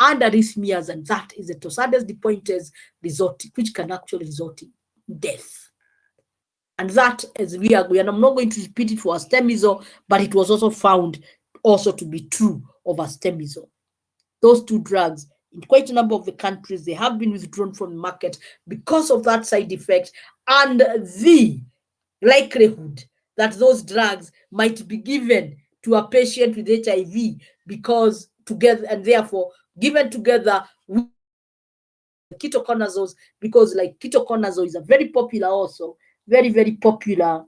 and arrhythmias, and that is the torsades de pointes resulting, which can actually result in death. And that is and I'm not going to repeat it for astemizole, but it was also found also to be true of astemizole. Those two drugs, in quite a number of the countries, they have been withdrawn from the market because of that side effect and the likelihood that those drugs might be given to a patient with HIV because together, and therefore given together with ketoconazoles, because like ketoconazole is a very popular also, very, very popular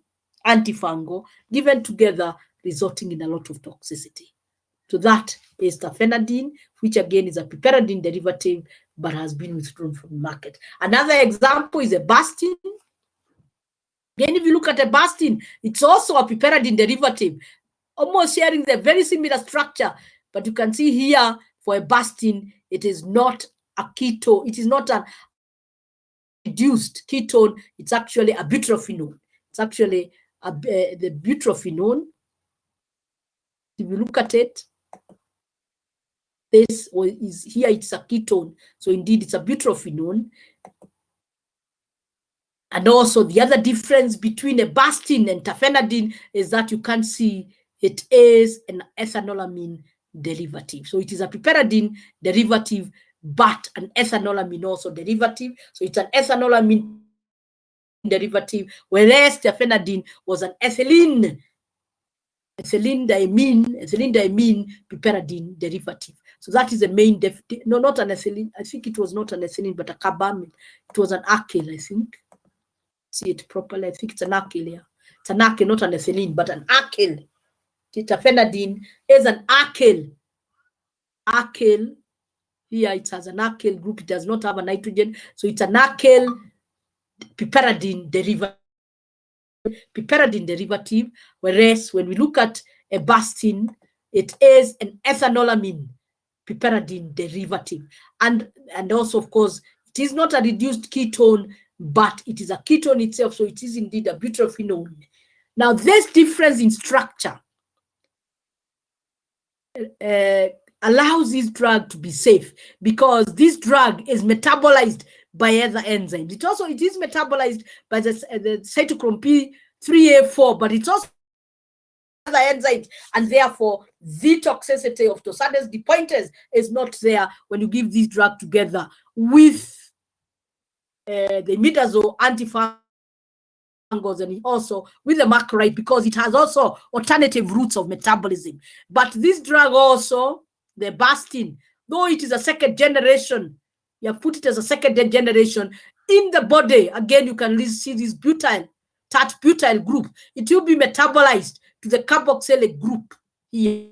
antifungal, given together resulting in a lot of toxicity. So that is tafenadine, which again is a piperidine derivative, but has been withdrawn from the market. Another example is avastin. Again, if you look at avastin, it's also a piperidine derivative, almost sharing the very similar structure. But you can see here for avastin, it is not a ketone. It is not a reduced ketone. It's actually a butrophenone. It's actually the butrophenone. If you look at it, this is here, it's a ketone. So indeed, it's a butrophenone. And also the other difference between avastin and tafenadine is that you can see it is an ethanolamine derivative. So it is a piperidine derivative, but an ethanolamine also derivative. So it's an ethanolamine derivative, whereas tafenadine was an ethylene diamine piperidine derivative. So that is the main no, not an ethylene. I think it was not an ethylene, but a carbamide. It was an alkyl, I think. See it properly. I think it's an alkyl here. It's an alkyl, not an ethylene, but an alkyl. Tafenadine is an alkyl. Alkyl. Here it has an alkyl group. It does not have a nitrogen. So it's an alkyl piperidine derivative. Whereas when we look at avastin, it is an ethanolamine piperidine derivative. And also, of course, it is not a reduced ketone, but it is a ketone itself, so it is indeed a butrophenone. Now, this difference in structure allows this drug to be safe because this drug is metabolized by other enzymes. It is metabolized by the cytochrome P3A4, but it's also other enzymes, and therefore the toxicity of torsades de pointes is not there when you give this drug together with the imidazole antifungals and also with the macrolide, because it has also alternative routes of metabolism. But this drug also, the avastin, though it is a second generation, you have put it as a second generation in the body. Again, you can see this butyl group. It will be metabolized to the carboxylic group here,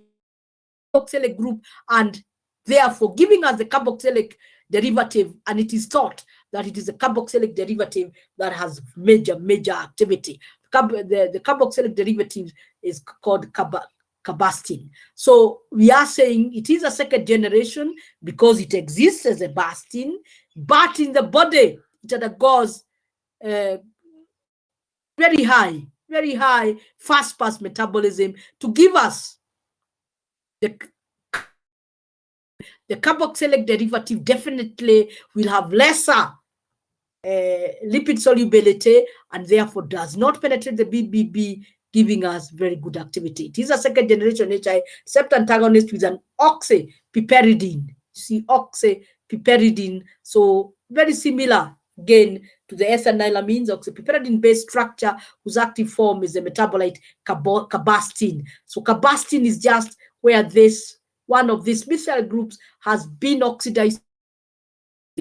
carboxylic group, and therefore giving us the carboxylic derivative. And it is thought that it is a carboxylic derivative that has major activity. The carboxylic derivative is called carbastin. So we are saying it is a second generation because it exists as a avastin, but in the body it undergoes very high fast metabolism to give us the carboxylic derivative. Definitely will have lesser lipid solubility and therefore does not penetrate the BBB, giving us very good activity. It is a second generation HI receptor antagonist with an oxypiperidine. See, oxypiperidine. So very similar again to the ethanolamines, oxypiperidine-based structure, whose active form is the metabolite carbastin. So carbastin is just where one of these methyl groups has been oxidized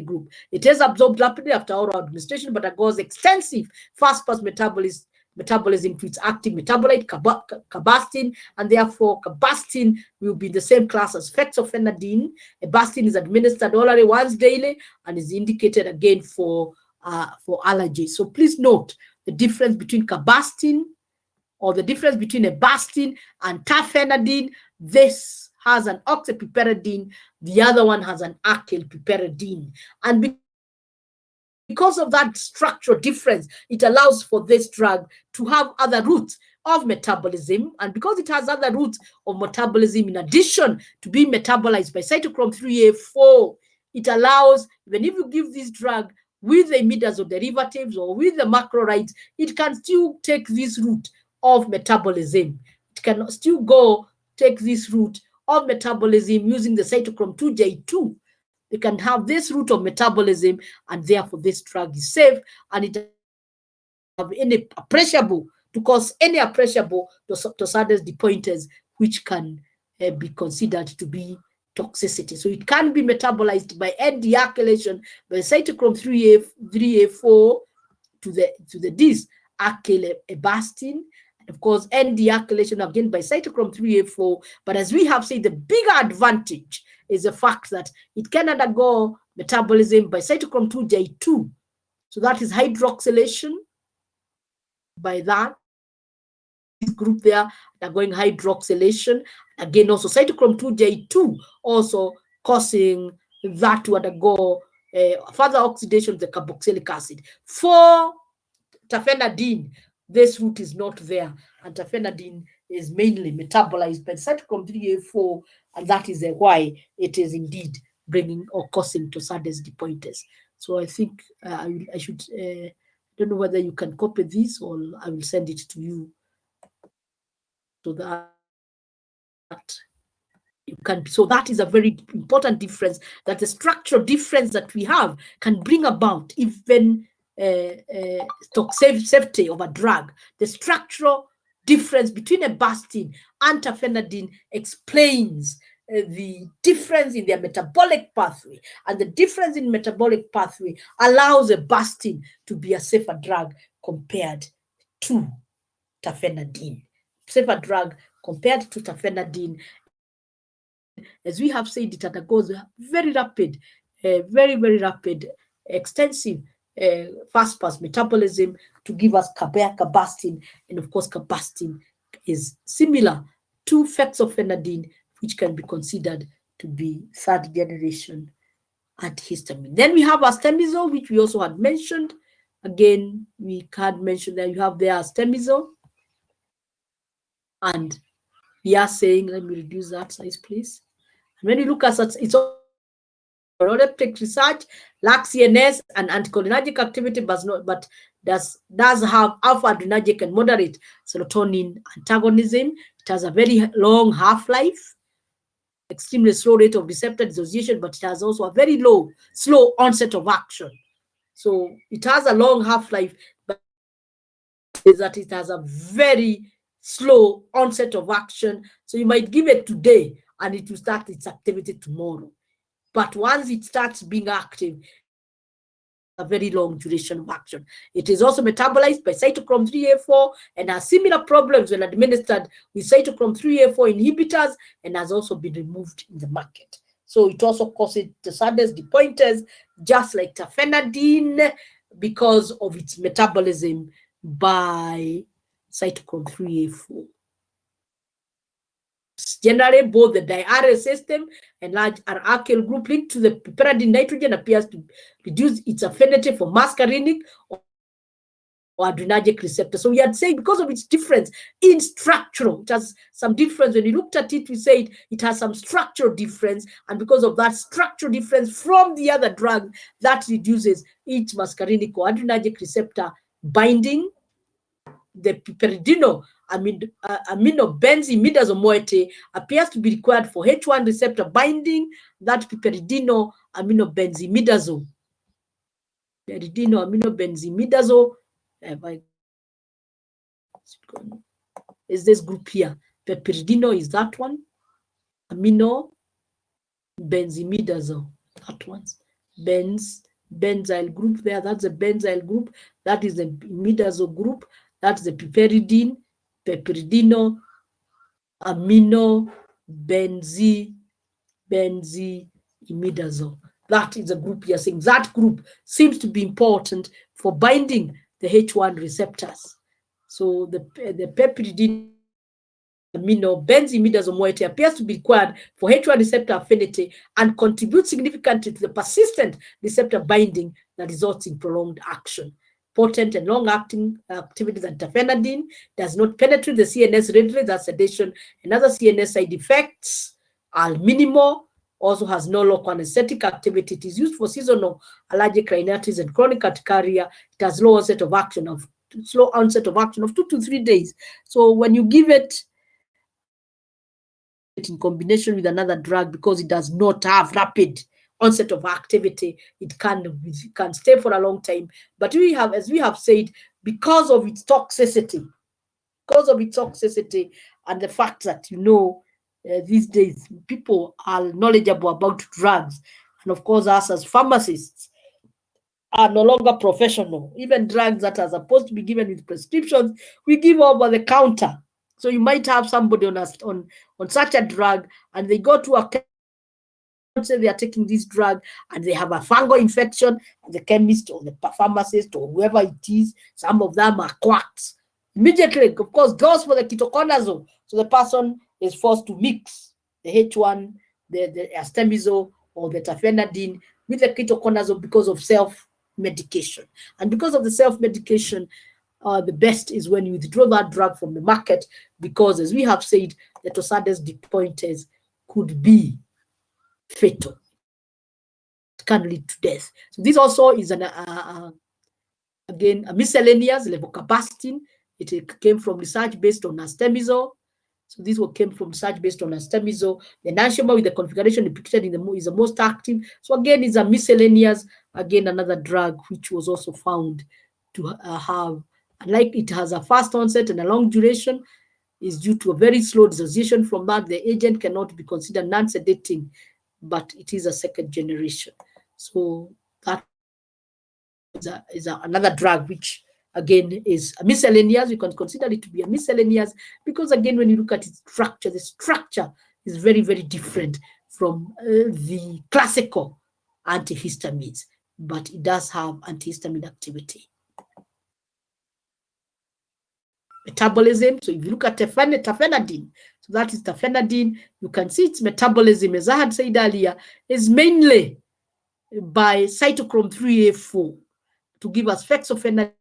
group. It is absorbed rapidly after oral administration, but undergoes extensive fast-pass metabolism to its active metabolite, carbastin, and therefore carbastin will be the same class as fexofenadine. Avastin is administered orally once daily and is indicated again for allergies. So please note the difference between carbastin, or the difference between avastin and tafenadine. This has an oxypiperidine, the other one has an alkyl piperidine. And because of that structural difference, it allows for this drug to have other routes of metabolism. And because it has other routes of metabolism, in addition to being metabolized by cytochrome 3A4, it allows, even if you give this drug with the imidazole derivatives or with the macrolides, it can still take this route of metabolism. It can still go take this route of metabolism using the cytochrome 2J2. They can have this route of metabolism, and therefore this drug is safe, and it doesn't have any appreciable to cause any appreciable Tosade's depointers, which can be considered to be toxicity. So it can be metabolized by end dealkylation by cytochrome 3A4 to the dis acylabastine. Of course, end dealkylation again by cytochrome 3A4. But as we have said, the bigger advantage is the fact that it can undergo metabolism by cytochrome 2J2. So that is hydroxylation by that group there, undergoing hydroxylation. Again, also cytochrome 2J2 also causing that to undergo further oxidation of the carboxylic acid. For tafenadine, this route is not there, and tafenadine is mainly metabolized by cytochrome 3A4, and that is why it is indeed bringing or causing Tosade's depointers. So I think I should, don't know whether you can copy this, or I will send it to you so that you can. So that is a very important difference, that the structural difference that we have can bring about even safety of a drug. The structural difference between a bastine and tafenadine explains the difference in their metabolic pathway, and the difference in metabolic pathway allows a bastine to be a safer drug compared to tafenadine. Safer drug compared to tafenadine. As we have said, it undergoes very rapid, very rapid, extensive fast-pass metabolism to give us carbastine, and of course carbastine is similar to fexofenadine, which can be considered to be third generation antihistamine. Then we have astemizole, which we also had mentioned. Again, we had mentioned that you have there astemizole, and we are saying, let me reduce that size, please. And when you look at it's neuroleptic research, lacks CNS and anticholinergic activity, but does have alpha adrenergic and moderate serotonin antagonism. It has a very long half-life, extremely slow rate of receptor dissociation, but it has also a very slow onset of action. So it has a long half-life, but is that it has a very slow onset of action. So you might give it today and it will start its activity tomorrow. But once it starts being active, a very long duration of action. It is also metabolized by cytochrome 3A4 and has similar problems when administered with cytochrome 3A4 inhibitors, and has also been removed in the market. So it also causes Tosade's depointers, just like tafenadine, because of its metabolism by cytochrome 3A4. Generally, both the diaryl system and large alkyl group linked to the piperidine nitrogen appears to reduce its affinity for muscarinic or adrenergic receptor. So we had said because of its difference in structural, it has some difference. When you looked at it, we said it has some structural difference, and because of that structural difference from the other drug, that reduces its muscarinic or adrenergic receptor binding. The piperidino aminobenzimidazole moiety appears to be required for H1 receptor binding. That piperidino aminobenzimidazole, is this group here. Piperidino is that one. Aminobenzimidazole, that one. Benzyl group there, that's a benzyl group. That is the imidazole group. That's the piperidine, piperidino, imidazole. That is a group you're saying. That group seems to be important for binding the H1 receptors. So the piperidine aminobenzimidazole moiety appears to be required for H1 receptor affinity and contributes significantly to the persistent receptor binding that results in prolonged action. Potent and long-acting activities of antihistamine does not penetrate the CNS readily, that's sedation, and other CNS side effects are minimal, also has no local anesthetic activity. It is used for seasonal allergic rhinitis and chronic urticaria. It has slow onset of action of 2 to 3 days. So when you give it in combination with another drug, because it does not have rapid onset of activity, it can stay for a long time. But we have, as we have said, because of its toxicity and the fact that, these days people are knowledgeable about drugs, and of course us as pharmacists are no longer professional. Even drugs that are supposed to be given with prescriptions, we give over the counter. So you might have somebody on such a drug, and they go to a say they are taking this drug and they have a fungal infection, and the chemist or the pharmacist or whoever it is, some of them are quacks. Immediately, of course, goes for the ketoconazole. So the person is forced to mix the H1, the astemizole or the tafenadine with the ketoconazole because of self-medication. And because of the self-medication, the best is when you withdraw that drug from the market, because, as we have said, the Torsades de Pointes could be fatal. It can lead to death. So this also is again a miscellaneous levocabastin. It came from research based on astemizole. So this one came from research based on astemizole. The enantiomer with the configuration depicted in the is the most active. So again, it's a miscellaneous, again another drug which was also found to have, like it has a fast onset and a long duration, is due to a very slow dissociation from that. The agent cannot be considered non-sedating, but it is a second generation. So that is another drug which again is a miscellaneous. You can consider it to be a miscellaneous because, again, when you look at its structure, the structure is very, very different from the classical antihistamines, but it does have antihistamine activity. Metabolism. So if you look at tafenadine, so that is tafenadine, you can see its metabolism, as I had said earlier, is mainly by cytochrome 3A4 to give us fexofenadine.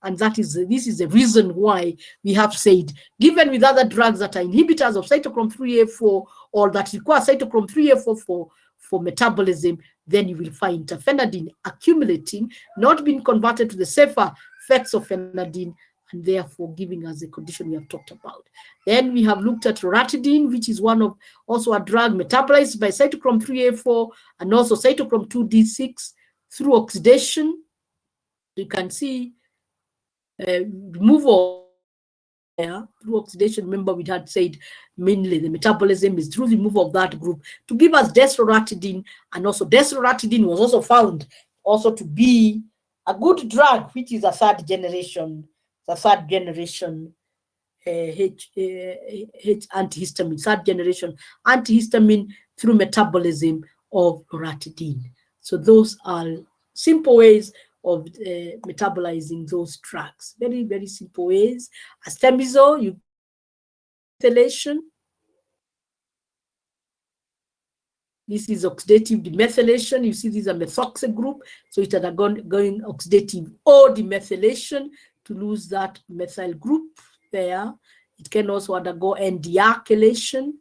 And this is the reason why we have said, given with other drugs that are inhibitors of cytochrome 3A4 or that require cytochrome 3A4 for metabolism, then you will find tafenadine accumulating, not being converted to the safer fexofenadine, and therefore giving us the condition we have talked about. Then we have looked at loratadine, which is also a drug metabolized by cytochrome 3A4 and also cytochrome 2D6 through oxidation. You can see removal through oxidation. Remember, we had said mainly the metabolism is through the removal of that group to give us desloratadine, and also desloratadine was also found also to be a good drug, which is a third generation antihistamine, third generation antihistamine through metabolism of loratadine. So those are simple ways of metabolizing those drugs. Very, very simple ways. Astemizole, methylation. This is oxidative demethylation. You see, these are methoxy group. So it is going oxidative or demethylation to lose that methyl group there. It can also undergo N-dealkylation.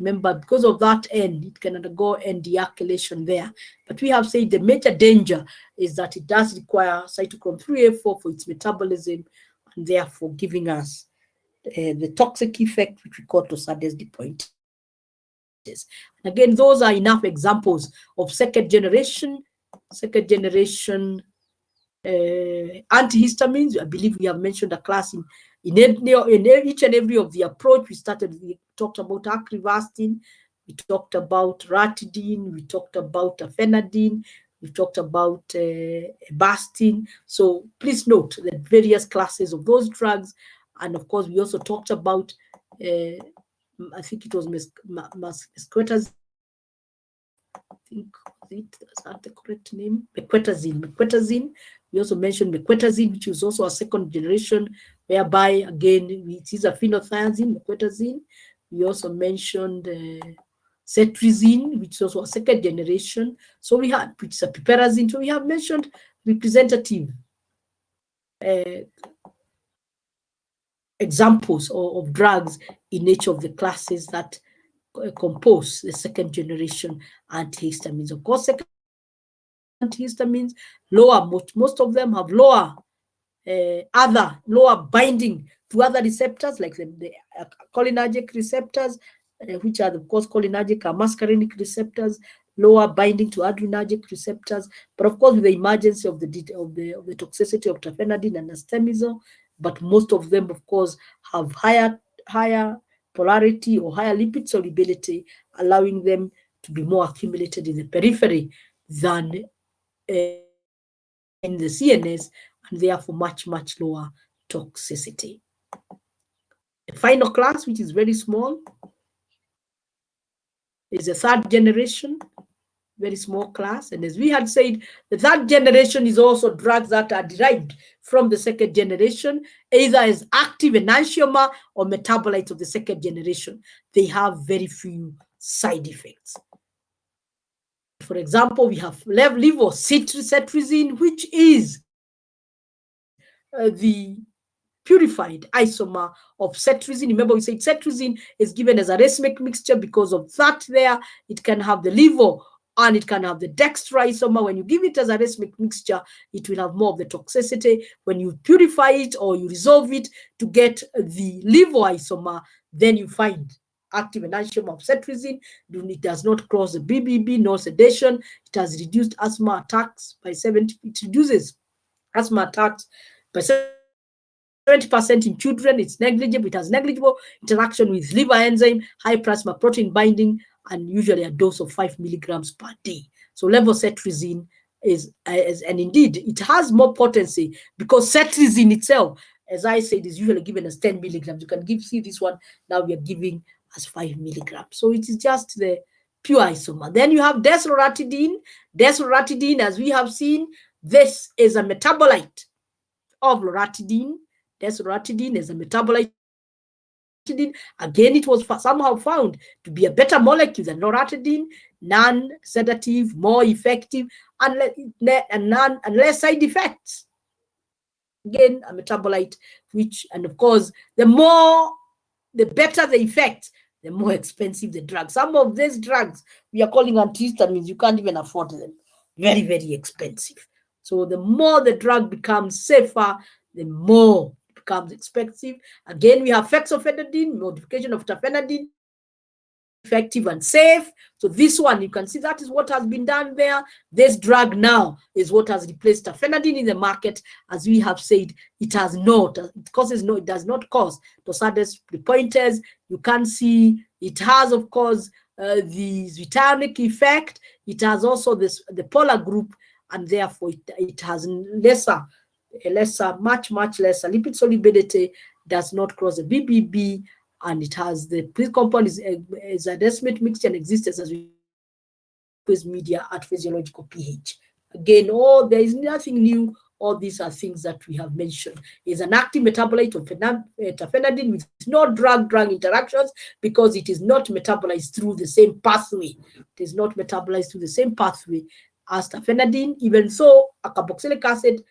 Remember, because of that N, it can undergo N-dealkylation there. But we have said the major danger is that it does require cytochrome 3A4 for its metabolism, and therefore giving us the toxic effect, which we call Torsades de Pointes. And again, those are enough examples of second generation antihistamines. I believe we have mentioned a class in each and every of the approach. We talked about acrivastin, we talked about ratidine, we talked about tafenadine, we talked about bastin. So please note the various classes of those drugs. And of course, we also talked about I think it was mesquetazine. I think is that the correct name? Mequetazine. We also mentioned mequetazine, which is also a second generation, whereby again it is a phenothiazine, mequetazine. We also mentioned cetirizine, which is also a second generation. So we have, which is a piperazine. So we have mentioned representative examples of drugs in each of the classes that compose the second generation antihistamines. Of course, second antihistamines lower, most of them have lower lower binding to other receptors like the cholinergic receptors, which are of course cholinergic or muscarinic receptors, lower binding to adrenergic receptors. But of course, with the emergence of the toxicity of terfenadine and astemizole, but most of them, of course, have higher polarity or higher lipid solubility, allowing them to be more accumulated in the periphery than in the CNS, and therefore much lower toxicity. The final class, which is very small, is the third generation, very small class. And as we had said, the third generation is also drugs that are derived from the second generation, either as active enantiomer or metabolites of the second generation. They have very few side effects. For example, we have levocetirizine, which is the purified isomer of cetirizine. Remember, we said cetirizine is given as a racemic mixture because of that there. It can have the levo and it can have the dextro isomer. When you give it as a racemic mixture, it will have more of the toxicity. When you purify it or you resolve it to get the levo isomer, then you find active enantiomer of cetirizine. It does not cause the BBB, no sedation. It has reduced asthma attacks by 70%. It reduces asthma attacks by 70% in children. It's negligible. It has negligible interaction with liver enzyme, high plasma protein binding, and usually a dose of 5 milligrams per day. So levocetirizine and indeed it has more potency because cetirizine itself, as I said, is usually given as 10 milligrams. You can see this one now we are giving as 5 milligrams. So it is just the pure isomer. Then you have desloratadine. Desloratadine, as we have seen, this is a metabolite of loratadine. Desloratadine is a metabolite. Again, it was somehow found to be a better molecule than loratadine, non-sedative, more effective, and less side effects. Again, a metabolite, and of course, the better the effect, the more expensive the drug. Some of these drugs we are calling antihistamines, you can't even afford them. Very, very expensive. So the more the drug becomes safer, the more it becomes expensive. Again, we have fexofenadine, modification of terfenadine, effective and safe. So this one, you can see that is what has been done there. This drug now is what has replaced terfenadine in the market. As we have said, it does not cause tosadas prepointers. You can see it has, of course, the zwitterionic effect. It has also the polar group, and therefore it has much lesser lipid solubility, does not cross the BBB, and it has the pre-compound is a decimate mixture and exists as media at physiological pH. Again, there is nothing new. All these are things that we have mentioned. Is an active metabolite of terfenadine with no drug-drug interactions because it is not metabolized through the same pathway. It is not metabolized through the same pathway as terfenadine, even though a carboxylic acid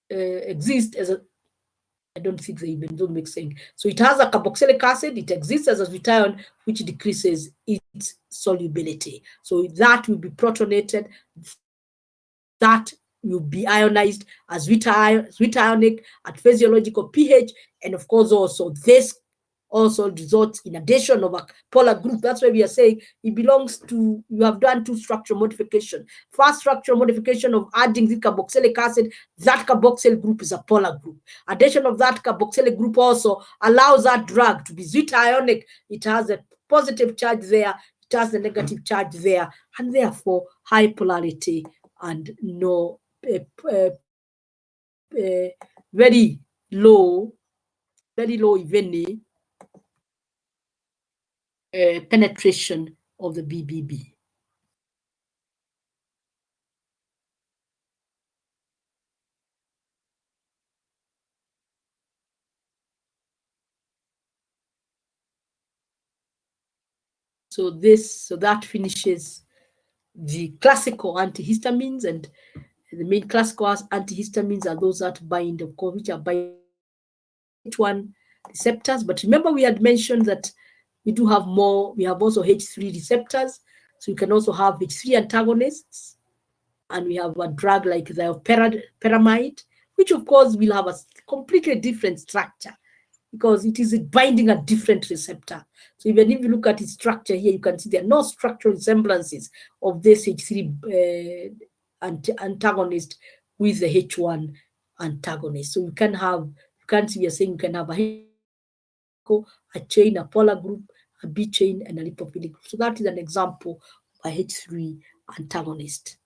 exists as a I don't think they even don't make sense. So it has a carboxylic acid. It exists as a zwitterion, which decreases its solubility. So that will be protonated. That will be ionized as zwitterionic at physiological pH. And of course, also this also results in addition of a polar group. That's why we are saying it belongs to, you have done two structural modification. First structural modification of adding the carboxylic acid, that carboxyl group is a polar group. Addition of that carboxylic group also allows that drug to be zwitterionic. It has a positive charge there, it has a negative charge there, and therefore high polarity and no very low even penetration of the BBB. So that finishes the classical antihistamines, and the main classical antihistamines are those that bind, of course, which are binding H1 receptors. But remember, we had mentioned that we do have more. We have also H3 receptors, so you can also have H3 antagonists, and we have a drug like the pyramide, which of course will have a completely different structure because it is binding a different receptor. So even if you look at its structure here, you can see there are no structural resemblances of this H3 antagonist with the H1 antagonist. So you can see we are saying you can have a chain, a polar group, a B chain, and a lipophilic group. So that is an example of a H3 antagonist.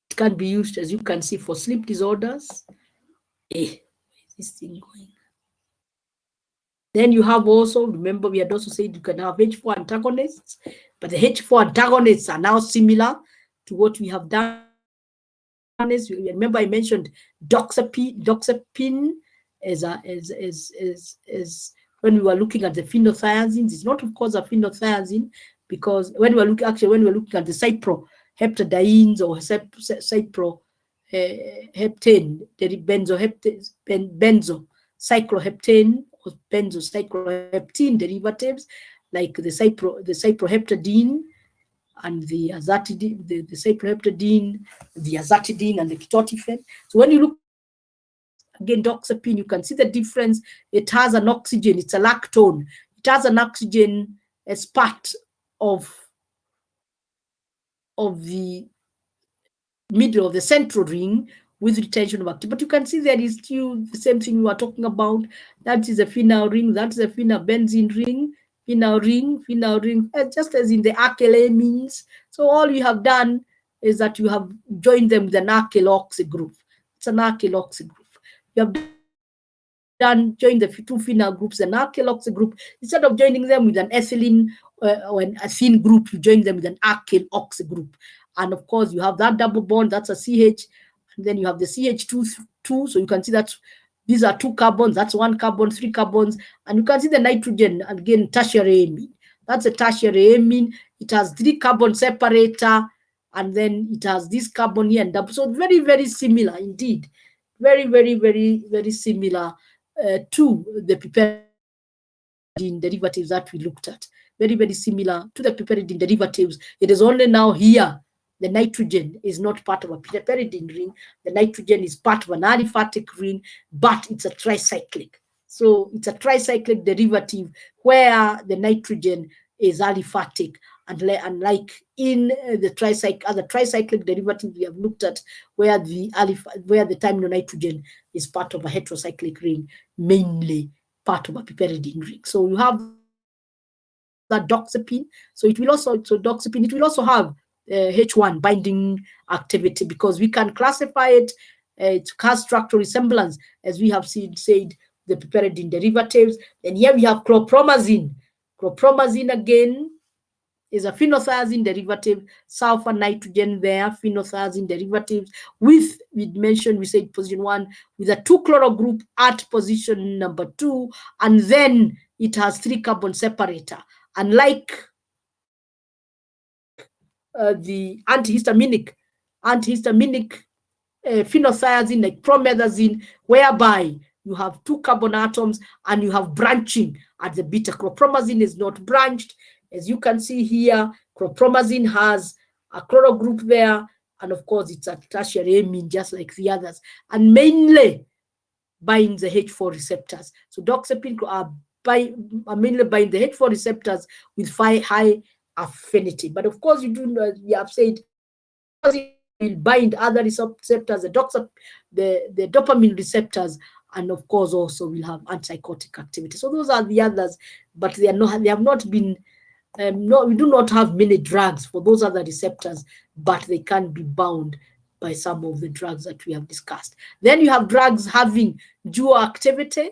It can be used, as you can see, for sleep disorders. Where is this thing going? Then you have also, remember, we had also said you can have H4 antagonists, but the H4 antagonists are now similar to what we have done. Remember, I mentioned doxepin as when we were looking at the phenothiazines. It's not, of course, a phenothiazine, because when we were looking at the cyproheptadines or cyproheptane, benzocycloheptane or benzocycloheptene derivatives, like the cyproheptadine and the azatidine, the cyproheptadine, the azatidine, and the ketotifen. So when you look again, doxepin, you can see the difference. It has an oxygen, it's a lactone. It has an oxygen as part of the middle of the central ring with retention of activity. But you can see there is still the same thing we were talking about. That is a phenyl ring, that's a phenylbenzene ring, phenyl ring, just as in the alkylamines. So all you have done is that you have joined them with an alkyloxy group. It's an alkyloxy group. You have join the two phenyl groups, an alkyloxy group. Instead of joining them with an ethylene or an ethene group, you join them with an alkyloxy group. And of course, you have that double bond, that's a CH, and then you have the CH2, so you can see that these are 2 carbons, that's 1 carbon, 3 carbons, and you can see the nitrogen, again, tertiary amine. That's a tertiary amine. It has 3 carbon separator, and then it has this carbon here and double. So very, very similar indeed. Very, very, very, very similar to the piperidine derivatives that we looked at. Very, very similar to the piperidine derivatives. It is only now here the nitrogen is not part of a piperidine ring. The nitrogen is part of an aliphatic ring, but it's a tricyclic. So it's a tricyclic derivative where the nitrogen is aliphatic, and like in the tricyclic derivative we have looked at, where the thiamino-nitrogen is part of a heterocyclic ring, mainly part of a piperidine ring. So you have that doxepin. So it will also have H1 binding activity, because we can classify it. It has structural resemblance, as we have said, the piperidine derivatives. And here we have chlorpromazine. Chlorpromazine again is a phenothiazine derivative, sulfur nitrogen there, phenothiazine derivatives with, we said position 1 with a 2-chloro group at position number 2, and then it has 3 carbon separator. Unlike the antihistaminic phenothiazine like promethazine, whereby you have 2 carbon atoms and you have branching at the beta. Chlorpromazine is not branched. As you can see here, chlorpromazine has a chloro group there, and of course it's a tertiary amine just like the others, and mainly binds the H4 receptors. So doxepin are mainly bind the H4 receptors with high affinity. But of course, you do know, we have said, will bind other receptors, the dopamine receptors, and of course also will have antipsychotic activity. So those are the others, but they have not been. We do not have many drugs for those other receptors, but they can be bound by some of the drugs that we have discussed. Then you have drugs having dual activity,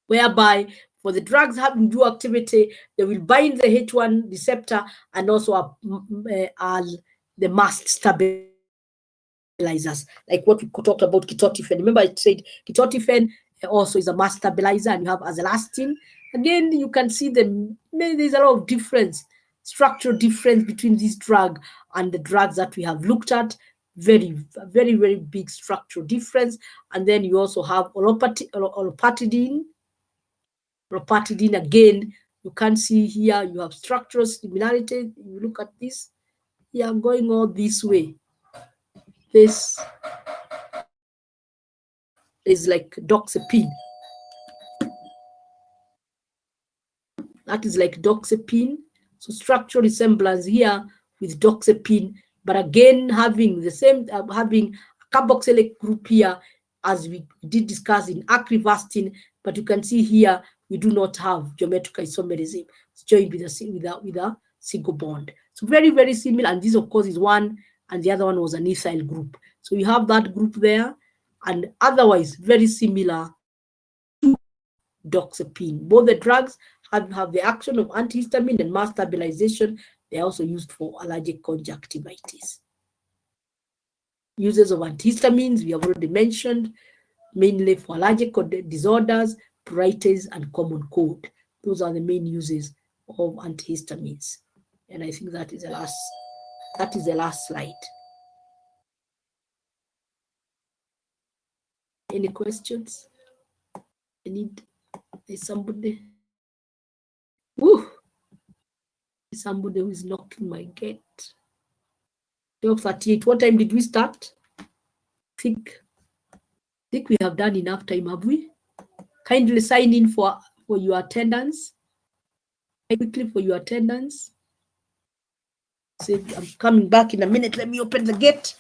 whereby for the drugs having dual activity, they will bind the H1 receptor and also the mast stabilizer. stabilizers, like what we talked about ketotifen. Remember, I said ketotifen also is a mass stabilizer, and you have azelastine. Again, you can see there's a lot of difference, structural difference between this drug and the drugs that we have looked at. Very, very, very big structural difference. And then you also have olopatidine. Olopatidine, again, you can see here you have structural similarity. You look at this, yeah, going all this way. This is like doxepin. That is like doxepin. So structural resemblance here with doxepin, but again having the same, having a carboxylic group here as we did discuss in acrivastine, but you can see here we do not have geometric isomerism. It's joined with a single bond. So very, very similar. And this, of course, is one, and the other one was an ethyl group. So you have that group there, and otherwise very similar to doxepin. Both the drugs have the action of antihistamine and mass stabilization. They are also used for allergic conjunctivitis. Uses of antihistamines, we have already mentioned, mainly for allergic disorders, pruritus, and common cold. Those are the main uses of antihistamines. And I think that is the last slide. Any questions? There's somebody. Woo! Somebody who is knocking my gate. 12:38. What time did we start? I think we have done enough time, have we? Kindly sign in for your attendance. Quickly for your attendance. Say, I'm coming back in a minute. Let me open the gate.